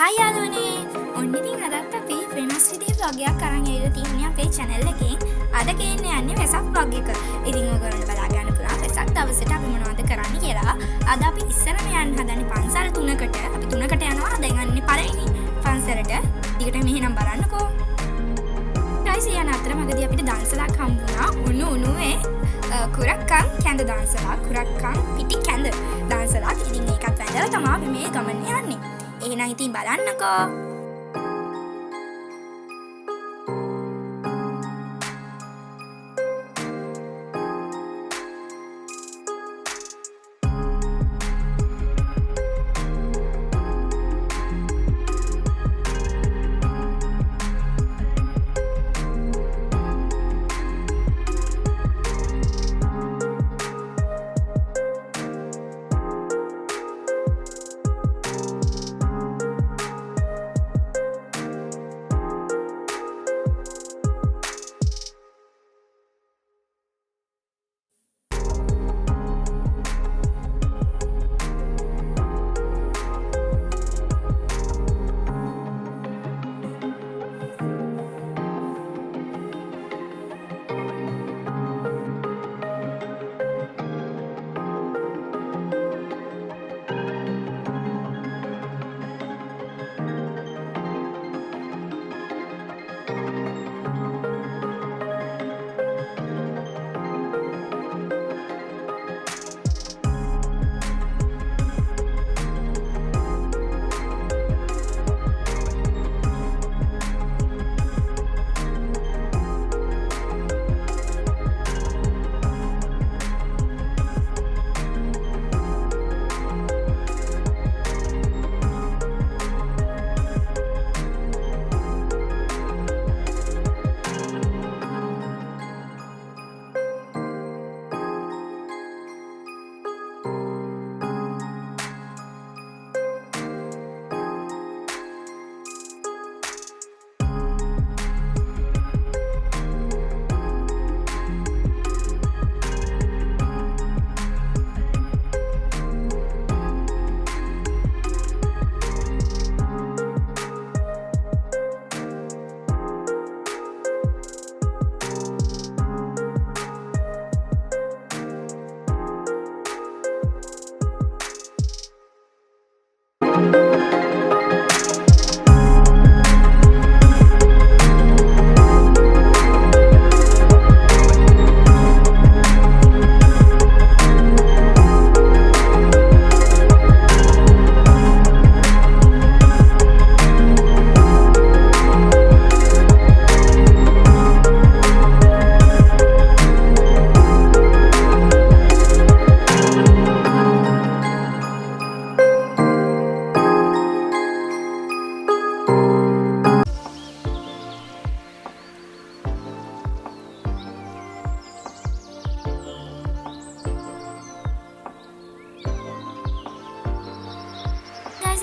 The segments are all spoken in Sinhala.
හයි යාළුවනේ! ඔන්න ඉතින් අදත් අපි වෙනස් විදිහේ vlog එකක් අරන් ඇවිල්ලා තියෙන්නේ අපේ channel එකෙන්. අද ගේන්න යන්නේ වෙසක් vlog එක. ඉතින් ඔයගොල්ලන්ට බලා ගන්න පුළුවන් වෙසක් දවසට අපි මොනවද කරන්නේ කියලා. අද අපි ඉස්සරම යන්න හදන්නේ පන්සල් 3කට. අපි 3කට යනවා. දැන් යන්නේ පළවෙනි පන්සලට. ටිකට මෙහෙනම් බලන්නකෝ. guys යන අතරමඟදී අපිට දන්සලක් හම්බුණා. උණුවේ කුරක්කන් කැඳ දන්සලක්. කුරක්කන් පිටි කැඳ දන්සලක්. ඉතින් ඒකත් වැඳලා තමයි අපි මේ ගමන යන්නේ. එහෙනම් ඉතින් බලන්නකෝ.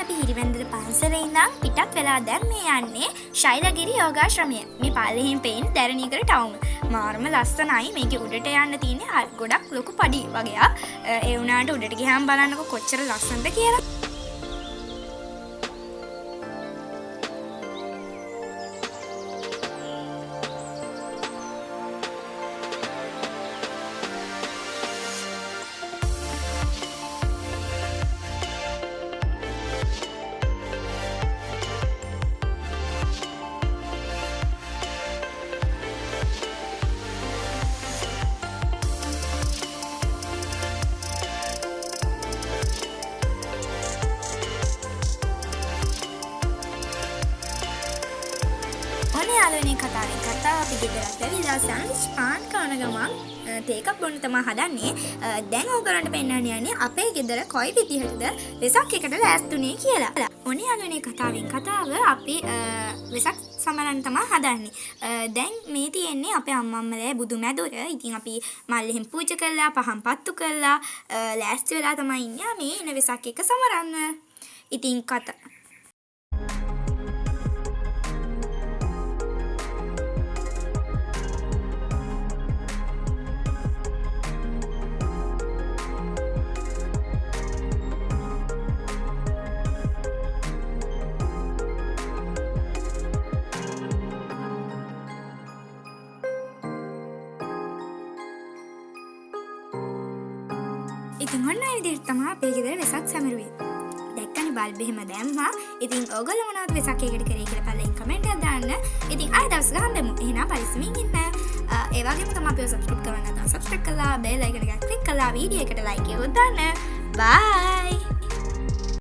අපි හිරිවැන්දට පන්සලේ ඉඳන් පිටත් වෙලා දැන් මේ යන්නේ ශෛලගිරි යෝගාශ්‍රමය. මේ පල්ලෙහින් පේන දැරණියකර ටවුම. මාරම ලස්සනයි. මේකේ උඩට යන්න තියෙන්නේ ගොඩක් ලොකු පඩි වගේක්. ඒ වුණාට උඩට ගියාම බලන්නකො කොච්චර ලස්සනද කියලා. යාළුවනේ කතා අපි ගෙදරට ඇවිල්ලා සෑන්ඩ්විච් පාන් කන ගමන් තේ එකක් බොන්න තමයි හදන්නේ. දැන් ඕගලන්ට පෙන්නන්න යන්නේ අපේ ගෙදර කොයි විදිහටද වෙසක් එකට ලෑස්තුනේ කියලා. ඔන්න යාළුවනේ කතාව අපි වෙසක් සමරන්න තමයි හදන්නේ. දැන් මේ තියෙන්නේ අපේ අම්මම්මලේ බුදු මැදුර. ඉතින් අපි මල්ලෙහිම් පූජා කරලා පහන් පත්තු කරලා ලෑස්ති වෙලා තමයි ඉන්නේ මේ එන වෙසක් එක සමරන්න. ඉතින් ඉතින් ඔන්න ඔය විදිහට තමයි අපේ ගෙදර වෙසක් සැමරුවේ. දැක්කනේ බල්බ් එහෙම දැම්මා. ඉතින් ඔයගොල්ලෝ මොනවද වෙසක් එකකට කරේ කියලා පල්ලෙන් කමෙන්ට් එකක් දාන්න. ඉතින් ආයෙ දවසක හම්බෙමු. එහෙනම් පරිස්සමින් ඉන්න. ඒ වගේම තමයි අපිව සබ්ස්ක්‍රයිබ් කරන්න නැත්නම් සබ්ස්ක්‍රයිබ් කරලා බෙල් අයිකන් එක ක්ලික් කරලා වීඩියෝ එකට ලයික් එකක් දාන්න. බයි.